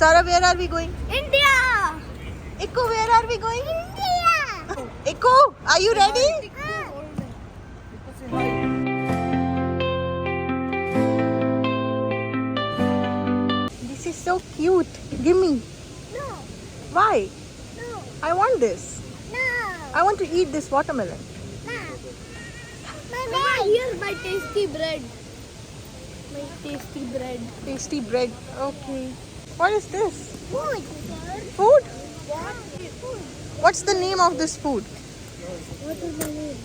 Sara, where are we going? India. Ikko, where are we going? India. Ikko, are you ready? This is so cute. Give me. No. Why? No. I want this. No. I want to eat this watermelon. No. Mama, here's my tasty bread. My tasty bread. Tasty bread. Okay. What is this? Food. Food? Food. What's the name of this food? What is the name?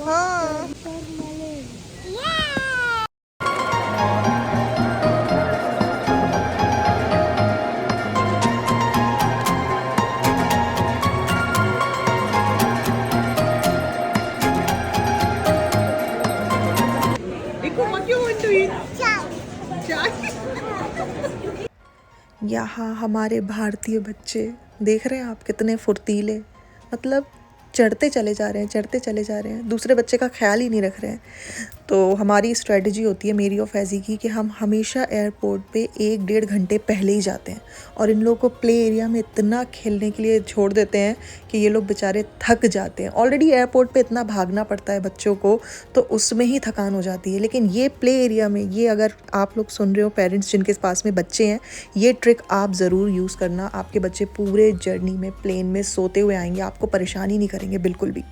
Huh. Watermelon. Yeah. यहाँ हमारे भारतीय बच्चे देख रहे हैं आप कितने फुर्तीले, मतलब चढ़ते चले जा रहे हैं, चढ़ते चले जा रहे हैं, दूसरे बच्चे का ख्याल ही नहीं रख रहे हैं। तो हमारी स्ट्रेटजी होती है मेरी और फैज़ी की कि हम हमेशा एयरपोर्ट पे 1-1.5 घंटे पहले ही जाते हैं और इन लोगों को प्ले एरिया में इतना खेलने के लिए छोड़ देते हैं कि ये लोग बेचारे थक जाते हैं। ऑलरेडी एयरपोर्ट पे इतना भागना पड़ता है बच्चों को, तो उसमें ही थकान हो जाती है। लेकिन ये प्ले एरिया में, ये अगर आप लोग सुन रहे हो पेरेंट्स जिनके पास में बच्चे हैं, ये ट्रिक आप ज़रूर यूज़ करना। आपके बच्चे पूरे जर्नी में प्लेन में सोते हुए आएंगे, आपको परेशानी नहीं करेंगे बिल्कुल भी।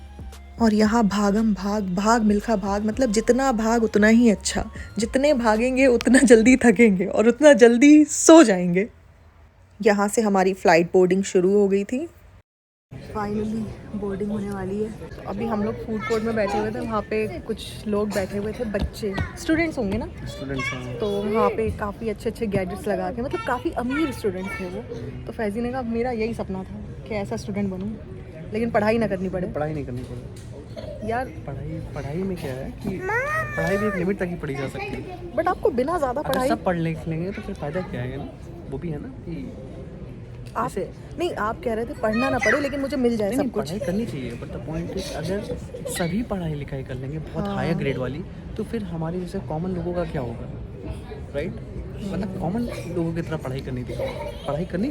और यहाँ भागम भाग, भाग मिल्खा भाग, मतलब जितना भाग उतना ही अच्छा। जितने भागेंगे उतना जल्दी थकेंगे और उतना जल्दी सो जाएंगे। यहाँ से हमारी फ़्लाइट बोर्डिंग शुरू हो गई थी। फाइनली बोर्डिंग होने वाली है। अभी हम लोग फूड कोर्ट में बैठे हुए थे, वहाँ पे कुछ लोग बैठे हुए थे, बच्चे, स्टूडेंट्स होंगे ना, स्टूडेंट्स हैं। तो वहाँ पे काफ़ी अच्छे अच्छे गैजेट्स लगा के, मतलब काफ़ी अमीर स्टूडेंट्स थे वो। तो फैज़ी ने कहा मेरा यही सपना था कि ऐसा स्टूडेंट बनूँ, लेकिन पढ़ाई ना करनी पड़े। पढ़ाई नहीं करनी पड़े यार पढ़ाई में क्या है कि पढ़ाई भी एक लिमिट तक ही पढ़ी जा सकती है। बट आपको बिना ज़्यादा अगर पढ़ाई, सब पढ़ लिख लेंगे तो फिर फ़ायदा क्या है ना, वो भी है ना कि आप जैसे नहीं, आप कह रहे थे पढ़ना ना पड़े लेकिन मुझे मिल जाए नहीं, सब कुछ। पढ़ाई करनी चाहिए, बट द पॉइंट इज अगर सभी पढ़ाई लिखाई कर लेंगे बहुत हायर ग्रेड वाली, तो फिर हमारे जैसे कॉमन लोगों का क्या होगा, राइट? मतलब कॉमन लोगों की तरह पढ़ाई करनी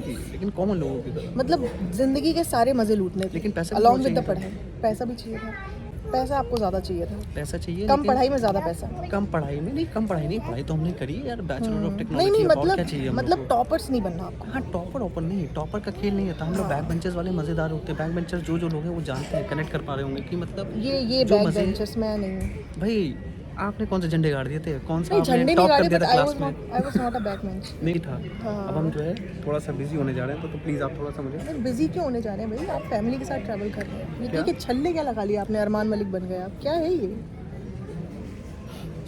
थी लेकिन कॉमन लोगों की तरह, मतलब जिंदगी के सारे मजे लूटने थे, लेकिन पैसा भी अलॉन्ग बहुत विद द चाहिए पढ़ाई। पैसा भी चाहिए था, पैसा आपको ज़्यादा चाहिए था। पैसा चाहिए, कम लेकिन पढ़ाई में ज़्यादा पैसा। कम पढ़ाई नहीं, पढ़ाई तो हमने करी यार, बैचलर ऑफ टेक्नोलॉजी। नहीं, और क्या चाहिए हम लोग मतलब को? टॉपर्स नहीं बनना आपको। हाँ, टॉपर नहीं, टॉपर का खेल नहीं होता। हम लोग बैक बेंचर्स वाले मज़ेदार होते हैं। बैक बेंचर्स जो लोग हैं वो जानते हैं, कनेक्ट कर पा रहे होंगे कि मतलब ये जो बैक मज़े- बेंचर्स में नहीं हूँ। भाई आपने कौन से झंडे गाड़ दिए थे, कौन सा नहीं, आपने झंडे नहीं टॉप कर गाड़े, दिया बट था क्लास में? I was not a back bench. नहीं था। हाँ। अब हम जो है थोड़ा सा बिजी होने जा रहे हैं, तो प्लीज़ आप थोड़ा सा मुझे अरे बिजी क्यों होने जा रहे हैं भाई, आप फैमिली के साथ ट्रैवल कर रहे हैं। ये क्या? देखिए छल्ले क्या लगा लिया आपने, अरमान मलिक बन गए आप। क्या है ये?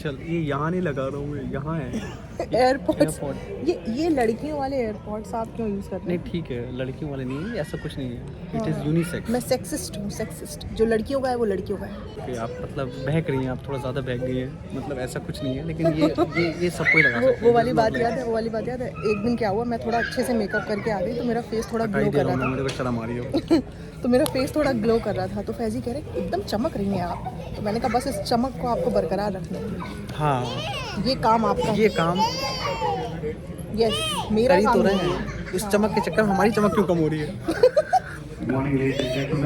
चल, ये यहाँ नहीं लगा रहा हूँ मैं, यहाँ है एयरपोर्ट्स। एयरपोर्ट। ये लड़कियों वाले एयरपोर्ट्स आप क्यों यूज़ कर रहे नहीं हैं? ठीक है, लड़कियों वाले नहीं है, ऐसा कुछ नहीं है। It is unisex. मैं सेक्सिस्ट हूँ, सेक्सिस्ट। जो लड़कियों का है वो लड़कियों का है। कि आप मतलब बहक रही हैं, आप थोड़ा ज़्यादा बहक गई हैं, मतलब ऐसा कुछ नहीं है, लेकिन ये सबको ही लगा सकते हैं। वो वाली बात याद है, वो वाली बात याद है। एक दिन क्या हुआ, मैं थोड़ा अच्छे से मेकअप करके आ गई तो मेरा फेस थोड़ा ग्लो कर रहा था। मेरे को शर्म आ रही है। तो मेरा फेस थोड़ा ग्लो कर रहा था, तो फैज़ी कह रहे एकदम चमक रही हैं आप। तो मैंने कहा बस इस चमक को आपको बरकरार रखना है, हाँ, ये काम आपका। ये काम यस, मेरा कर ही काम तो रहे है। हैं। इस चमक के चक्कर में हमारी चमक क्यों कम हो रही है?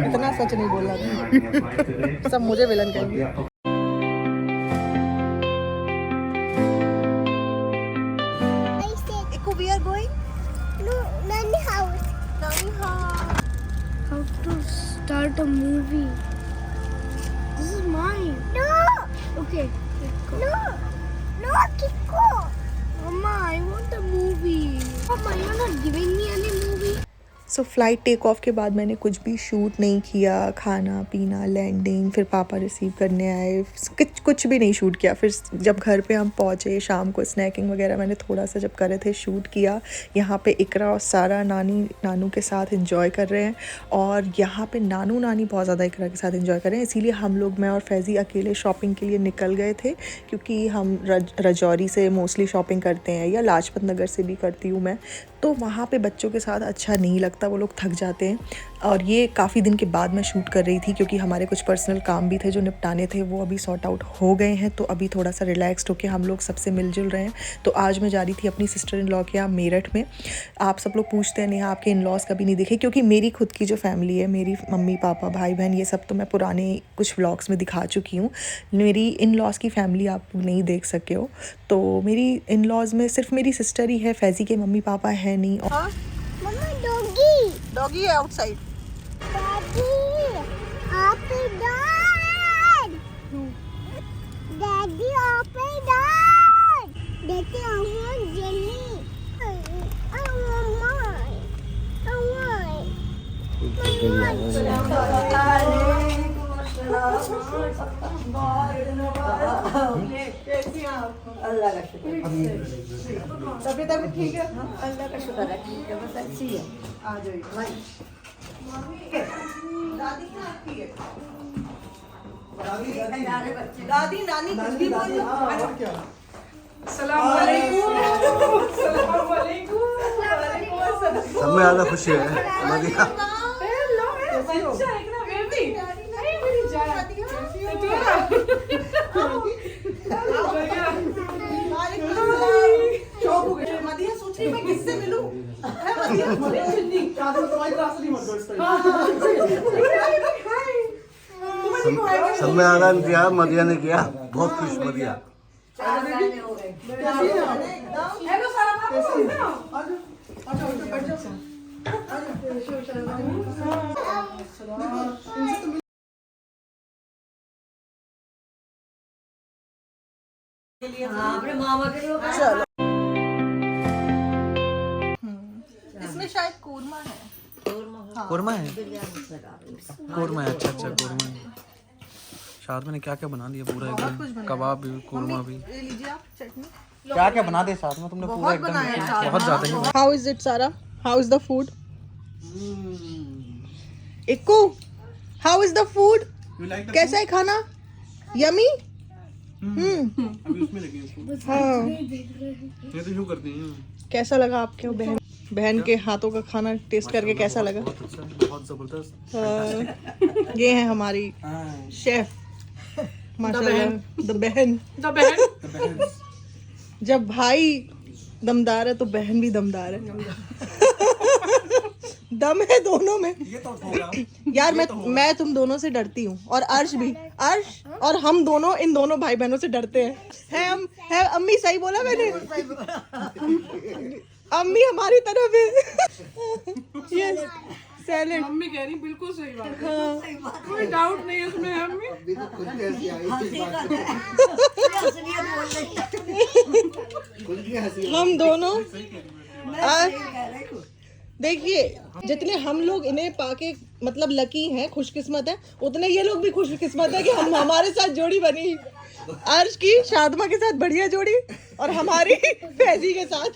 इतना सच नहीं बोला था। सब मुझे विलन कहेंगे। Ikko, we are going? No, Nani house. Nani house. How to start a movie? This is mine. No. Okay. No. No, Kiko. Mama, I want a movie. Mama, you're not giving me any movie. So flight take off के बाद मैंने कुछ भी shoot नहीं किया। खाना पीना, landing, फिर पापा रिसीव करने आए, कुछ भी नहीं शूट किया। फिर जब घर पे हम पहुँचे शाम को, स्नैकिंग वगैरह मैंने थोड़ा सा जब करे थे शूट किया। यहाँ पे इकरा और सारा नानी नानू के साथ एंजॉय कर रहे हैं, और यहाँ पे नानू नानी बहुत ज़्यादा इकरा के साथ एंजॉय कर रहे हैं। इसीलिए हम लोग, मैं और फैज़ी अकेले शॉपिंग के लिए निकल गए थे, क्योंकि हम रजौरी से मोस्टली शॉपिंग करते हैं, या लाजपत नगर से भी करती हूँ मैं। तो वहाँ पे बच्चों के साथ अच्छा नहीं लगता लगता वो लोग थक जाते हैं। और ये काफ़ी दिन के बाद मैं शूट कर रही थी क्योंकि हमारे कुछ पर्सनल काम भी थे जो निपटाने थे, वो अभी सॉर्ट आउट हो गए हैं। तो अभी थोड़ा सा रिलैक्सड होकर हम लोग सबसे मिलजुल रहे हैं। तो आज मैं जा रही थी अपनी सिस्टर इन लॉ के यहाँ मेरठ में। आप सब लोग पूछते हैं नेहा आपके इन लॉज कभी नहीं देखे, क्योंकि मेरी खुद की जो फैमिली है, मेरी मम्मी पापा भाई बहन, ये सब तो मैं पुराने कुछ व्लॉग्स में दिखा चुकी हूँ। मेरी इन लॉज की फैमिली आप नहीं देख सके हो। तो मेरी इन लॉज में सिर्फ मेरी सिस्टर ही है, फैज़ी के मम्मी पापा है नहीं। और मम्मा डॉगी डॉगी है outside. Daddy open door daddy open door देखते I want jelly I want अल्लाह का शुक्र तबीयत अभी ठीक है? अल्लाह का शुक्र है, ठीक है, बस अच्छी है। आ जाइए। दादी कहाँ आपकी है? दादी नानी कुछ भी बोल लो। सब में ज़्यादा खुशी है मदिया। मदिया सोच रही मैं किससे मिलूं? सब में आनंद किया, मदिया ने किया, बहुत खुश मदिया। 4 महीने हो गए। हाँ, अपने मामा के लिए चलो। इसमें शायद कोरमा है। कोरमा है, बिरयानी लगा रही हूँ। कोरमा है। अच्छा कोरमा है। शाद में क्या क्या बना दिया पूरा एकदम, कबाब भी, कोरमा भी। ये लीजिए आप चटनी। क्या क्या बना दिया साथ में तुमने पूरा एकदम, बहुत ज्यादा ही। हाउ इज इट सारा? How is the food? Ikku how is the food? कैसा है खाना? यमी? अभी उसमें लगे हैं। हाँ। ये तो यूं करते हैं। कैसा लगा आपके बहन के हाथों का खाना टेस्ट करके कैसा लगा? बहुत अच्छा, बहुत जबरदस्त। हाँ, ये है हमारी शेफ माशाल्लाह, द बहन। जब भाई दमदार है तो बहन भी दमदार है। दम है दोनों में। यार मैं तुम दोनों से डरती हूँ, और अर्श भी। अर्श और हम दोनों इन दोनों भाई बहनों से डरते हैं। है अम्मी, सही बोला मैंने? अम्मी हमारी तरफ है। Yes salad. मम्मी कह रही बिल्कुल सही बात है, कोई डाउट नहीं है उसमें। मम्मी हम दोनों देखिए, जितने हम लोग इन्हें पाके मतलब लकी हैं, खुशकिस्मत है, उतने ये लोग भी खुशकिस्मत है कि हम हमारे साथ जोड़ी बनी। अर्श की शादमा के साथ बढ़िया जोड़ी, और हमारी फैजी के साथ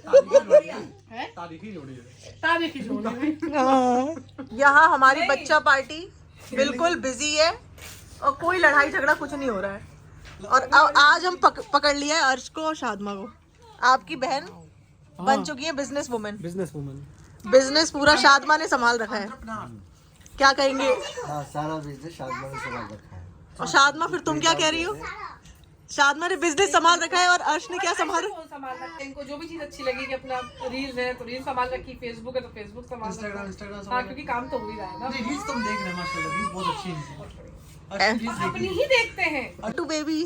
तारीखी जोड़ी है। तारीखी जोड़ी। हाँ, यहाँ हमारी बच्चा पार्टी बिल्कुल बिजी है और कोई लड़ाई झगड़ा कुछ नहीं हो रहा है। और आज हम पकड़ लिया है अर्श को और शादमा को। आपकी बहन बन चुकी है बिजनेस वुमेन। बिजनेस पूरा शादमा ने संभाल रखा है। क्या कहेंगे? हाँ, सारा बिजनेस शादमा ने संभाल रखा है। और शादमा, फिर तुम क्या कह रही हो? शादमा ने बिजनेस संभाल रखा है और अर्श ने क्या संभाल रखा है? संभाल रखते, इनको जो भी चीज अच्छी लगी कि अपना रील्स है तो रील संभाल रखी, फेसबुक है तो फेसबुक संभाल रखा। हाँ, क्योंकि काम तो हो ही रहा है ना। रील्स तुम देख रहे हैं माशाल्लाह, रील्स बहुत अच्छी हैं। अपनी ही देखते हैं। टू बेबी,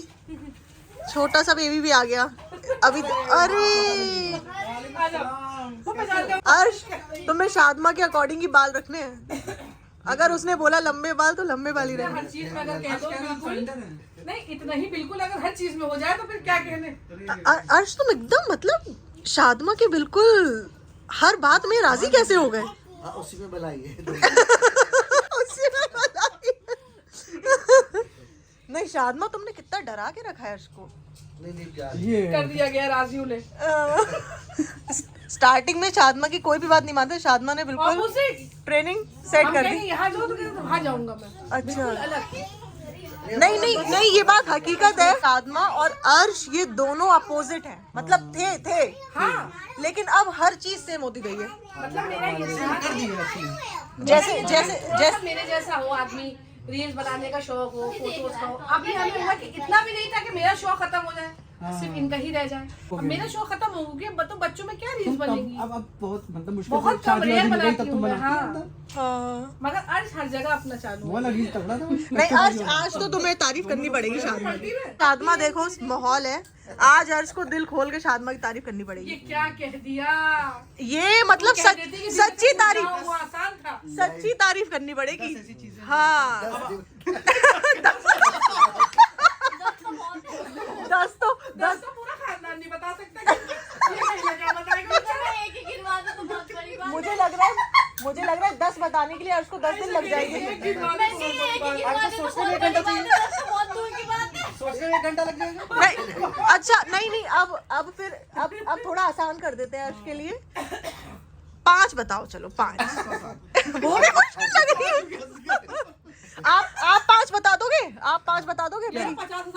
छोटा सा बेबी भी आ गया अभी। अरे आ जाओ, वो पहचान लो। अर्श, तुम्हें शादमा के अकॉर्डिंग ही बाल रखने हैं। अगर उसने बोला लंबे बाल तो लंबे बाल ही हर रहे। चीज में अगर कह दो बिल्कुल नहीं, इतना ही बिल्कुल अगर हर चीज में हो जाए तो फिर क्या कहने। अर्श, तुम एकदम मतलब शादमा के बिल्कुल हर बात में राजी कैसे हो गए? हाँ, उसी में बनाइए। उसी में बताइए। नहीं शादमा, तुमने कितना डरा के रखा है अर्श को। नहीं क्या कर दिया गया राजीव ने। स्टार्टिंग में शादमा की कोई भी बात नहीं मानते। शादमा ने बिल्कुल ऑपोजिट ट्रेनिंग सेट कर दी। यहाँ जाओ तो वहाँ जाऊंगा मैं। अच्छा, अलग नहीं नहीं नहीं, ये बात हकीकत है। सादमा और अर्श ये दोनों अपोजिट हैं, मतलब थे हाँ लेकिन अब हर चीज सेम होती गई है। मतलब मेरा ये जैसे मेरे जैसा हो आदमी, रील्स बनाने का शौक हो, फोटोज का हो। अभी हमें हुआ कि इतना भी नहीं था कि मेरा शौक खत्म हो जाए, सिर्फ इनका ही रह जाए। अब मेरा शौक खत्म हो गया तो बच्चों में क्या रील्स बनेंगी। अब बहुत मतलब मुश्किल बहुत कम रेयर बनाती हूँ मैं। हाँ हाँ। मगर अर्श हर जगह अपना चालू है। वो लगी तगड़ा था। नहीं आज तो तुम्हें तारीफ करनी पड़ेगी शादमा की। शादमा देखो माहौल है, आज अर्श को दिल खोल के शादमा की तारीफ करनी ये पड़ेगी। क्या कह दिया, ये मतलब कह देती कि सच्ची जिंदगी तारीफ, में वो आसान था। सच्ची तारीफ करनी पड़ेगी। हाँ 10 तो पूरा खानदान नहीं बता सकता कि ये महिला क्या बताएगा। मुझे लग रहा है 10 बताने के लिए अर्श को 10 दिन लग जाएंगे। सोचने में 1 घंटा चाहिए, सोचने में 1 घंटा लग जाएगा। नहीं अच्छा नहीं अब फिर अब थोड़ा आसान कर देते हैं अर्श के लिए। 5 बताओ, चलो 5 वो भी मुश्किल लग रही है। आप 5 बता दोगे? आप 5 बता दोगे?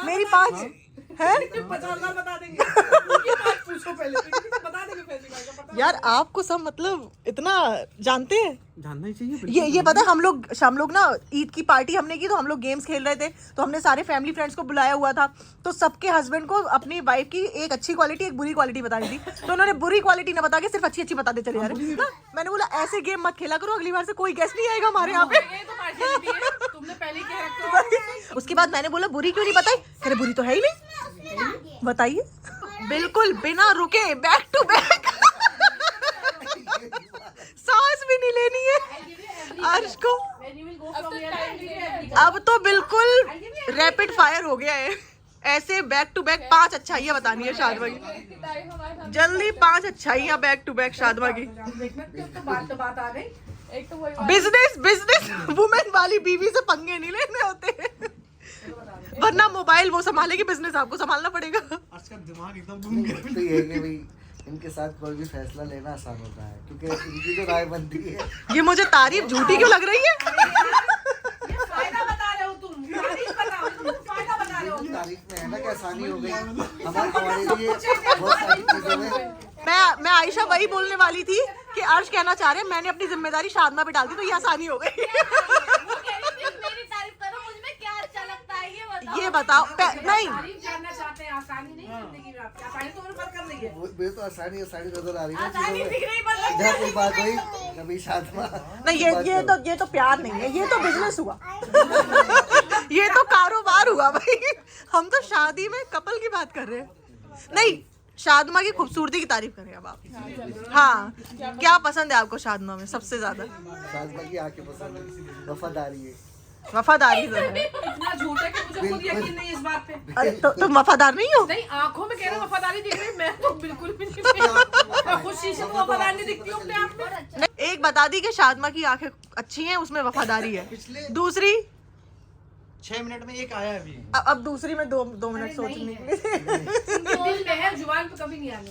मेरी 5 है। 50,000 बता देंगे। उनकी बात पूछो पहले, बता देंगे पहली बार का पता। यार आपको सब मतलब इतना जानते हैं। जानना ही चाहिए। ये पता है, हम लोग ना ईद की पार्टी हमने की तो हम लोग गेम्स खेल रहे थे, तो हमने सारे फैमिली फ्रेंड्स को बुलाया हुआ था। तो सबके हस्बैंड को अपनी वाइफ की एक अच्छी क्वालिटी एक बुरी क्वालिटी बतानी थी, तो उन्होंने बुरी क्वालिटी ना बता के सिर्फ अच्छी बताते चले जा रहे हैं। मैंने बोला ऐसे गेम मत खेला करो, अगली बार से कोई गेस्ट नहीं आएगा हमारे यहाँ पे। ये तो पार्शियलिटी है, तुमने पहले ही कह रखा। उसके बाद मैंने बोला बुरी क्यों नहीं बताई? अरे बुरी तो है ही नहीं, बताइए। बिल्कुल बिना रुके बैक टू बैक, सांस भी नहीं लेनी है अर्श को। अब तो बिल्कुल रैपिड फायर हो गया है, ऐसे बैक टू बैक 5 अच्छाइयाँ बतानी है शादमा की। जल्दी 5 अच्छाइयाँ बैक टू बैक शादमा की। तो बात आ गई। एक तो वही बिजनेस वुमेन वाली बीवी से पंगे नहीं लेने होते, वरना मोबाइल वो संभालेगी, बिजनेस आपको संभालना पड़ेगा। आज का दिमाग एकदम घूम गया। तो ये कि भाई इनके साथ कोई भी फैसला लेना आसान होता है, क्योंकि इनकी जो राय बनती है। ये मुझे तारीफ झूठी क्यों लग रही है? ये फायदा बता रहे हो तुम, तारीफ बताओ, तुम फायदा बता रहे हो। तारीफ में है ना कि आसानी हो गई हमारे लिए बहुत सारी चीजों में। मैं आयशा वही बोलने वाली थी कि अर्श कहना चाह रहे हैं मैंने अपनी जिम्मेदारी शादमा पे डाल दी तो ये आसानी हो गई। मेरी तारीफ करो, मुझमें क्या अच्छा लगता है ये बताओ। नहीं तारीफ जानना चाहते हैं, आसानी नहीं है जिंदगी में आपकी, आसानी तो मेरे पर कर रही है। मुझे तो आसानी नजर आ रही है आसानी चीजों दिख में। रही बस। जहाँ कोई बात हुई कभी शादमा नहीं, ये तो प्यार नहीं है, ये तो बिजनेस हुआ। ये तो कारोबार हुआ भाई, हम तो शादी में कपल की बात कर रहे हैं। नहीं शादमा की खूबसूरती की तारीफ करें अब आप। हाँ क्या पसंद है आपको शादमा में सबसे ज्यादा? शादमा की आंखें पसंद है, वफादारी है। वफादारी तो है। इतना झूठ है कि मुझे खुद यकीन नहीं है इस बात पे। अरे तो तुम वफादार नहीं हो? नहीं आंखों में कह रहे हो वफादारी दिख रही, मैं तो बिल्कुल भी नहीं। मैं खुद शीशे में वफादार नहीं दिखती हूँ अपने आप में। नहीं, एक बता दी कि शादमा की आंखें अच्छी हैं, उसमें वफादारी है। दूसरी 6 मिनट में एक आया अभी। अब दूसरी में 2 मिनट सोचने के लिए। दिल में है, जुबान पे कभी नहीं आने।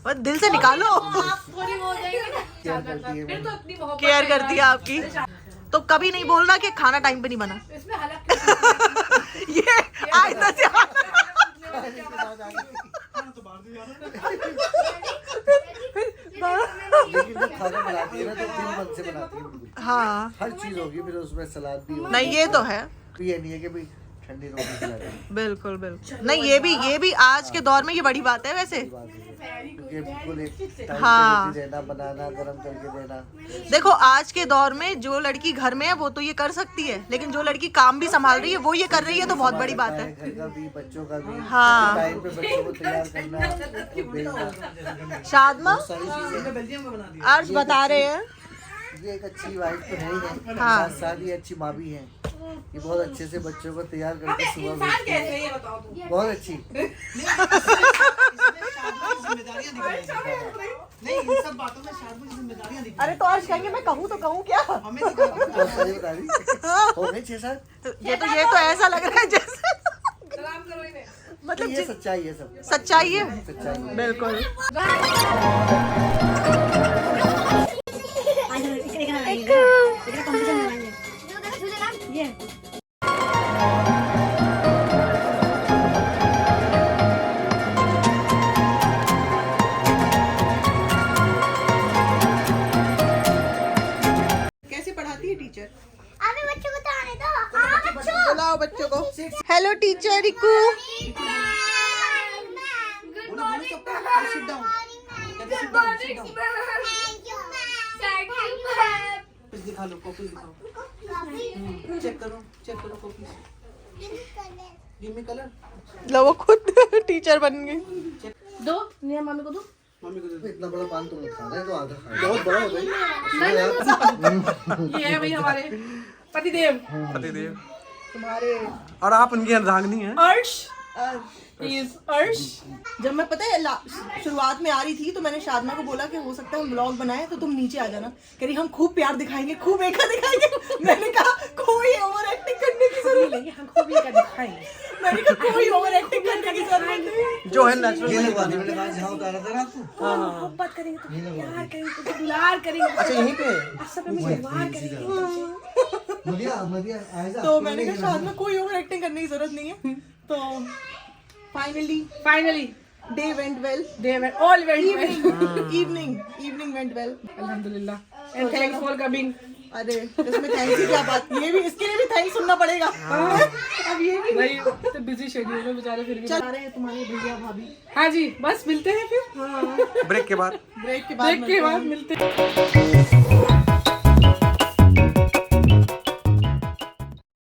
और दिल से निकालो। आप थोड़ी वो हो जाएंगे ना। केयर करती है फिर तो इतनी मोहब्बत केयर है करती है यार। आपकी, तो कभी नहीं बोलना कि खाना टाइम पे नहीं बना। इसमें हालात क्यों? ये आइंदा से लेकिन जब खाना बनाती है ना तो दिल मन से बनाती है बिल्कुल। हाँ हर चीज होगी, फिर उसमें सलाद भी होगी। नहीं ये तो है, तो ये नहीं है कि भाई ठंडी रोटी खिला रही है। बिल्कुल बिल्कुल। नहीं ये भी आज के दौर में ये बड़ी बात है वैसे। क्योंकि बिल्कुल एक टाइम हाँ। पे रोटी देना, बनाना, गरम करके देना। देखो आज के दौर में जो लड़की घर में है वो तो ये कर सकती है, लेकिन जो लड़की काम भी संभाल रही है वो ये कर रही है तो बहुत बड़ी बात है। घर का भी, बच्चों का भी, हाँ। टाइम पे बच्चों को तैयार करना, देना, शादमा सारी चीजें। बेल्जियम का बना दिया। अर्श बता रहे हैं ये एक अच्छी वाइफ तो है ही है, हाँ। साथ साथ ये अच्छी माँ भी है। ये बहुत अच्छे से बच्चों को तैयार करके सुबह इंसान भेजती कैसे है। है ये बताओ तुम। बहुत अच्छी। जिम्मेदारियां दिख रही हैं। नहीं इन सब बातों में शादी की जिम्मेदारियां दिख अरे तो अर्श कहेंगे मैं कहूँ तो कहूँ क्या? हमें दिख रहा है। बहुत सारी बता दी। हो गए 6-7। ये तो ऐसा लग रहा है जैसे सलाम करो इन्हें। मतलब ये सच्चाई है, सब सच्चाई है। सच्चाई है। बिल्कुल। एक कंपटीशन बनाएंगे। ये टीचर रिकू। दिखा लो, कॉपीज दिखाओ, चेक करो कॉपीज। Give me colour. लो वो खुद टीचर बन गई। दो निया मम्मी को दो। मम्मी को दे दो। इतना बड़ा पान तुम लोग खा रहे हो तो आधा खा बहुत बड़ा हो गई। ये है भाई हमारे पतिदेव पतिदेव तुम्हारे और आप उनकी अर्धांगिनी हैं। अर्श इज अर्श। जब मैं पता है शुरुआत में आ रही थी तो मैंने शादना को बोला कि हो सकता है हम ब्लॉग बनाए तो तुम नीचे आ जाना। कह रही हम खूब प्यार दिखाएंगे, खूब एका दिखाएंगे। मैंने कहा कोई ओवर एक्टिंग करने की जरूरत नहीं। हम खूब ये दिखाएंगे। मैंने कहा कोई ओवर एक्टिंग करने की जरूरत नहीं। जो है नेचुरल। ये लगवा दी मैंने कहा जहाँ उतारा था ना आपको। मोहब्बत करेंगे तो प्यार करेंगे तो दुलार करेंगे। अच्छा यहीं पे सब में व्यवहार करेंगे। मदिया आयजा। तो मैंने कहा शादना कोई ओवर एक्टिंग करने की जरूरत नहीं है। तो finally day went well. All went evening went well. अल्हम्दुलिल्लाह एंड थैंक्स फॉर कमिंग। अरे इसमें थैंक्स की क्या बात, ये भी इसके लिए भी थैंक्स सुनना पड़ेगा। अब ये भी भाई तो बिजी शेड्यूल में बेचारे फिर भी। चल रहे हैं तुम्हारे भैया भाभी। हाँ जी बस मिलते हैं फिर ब्रेक के बाद। ब्रेक के बाद मिलते हैं।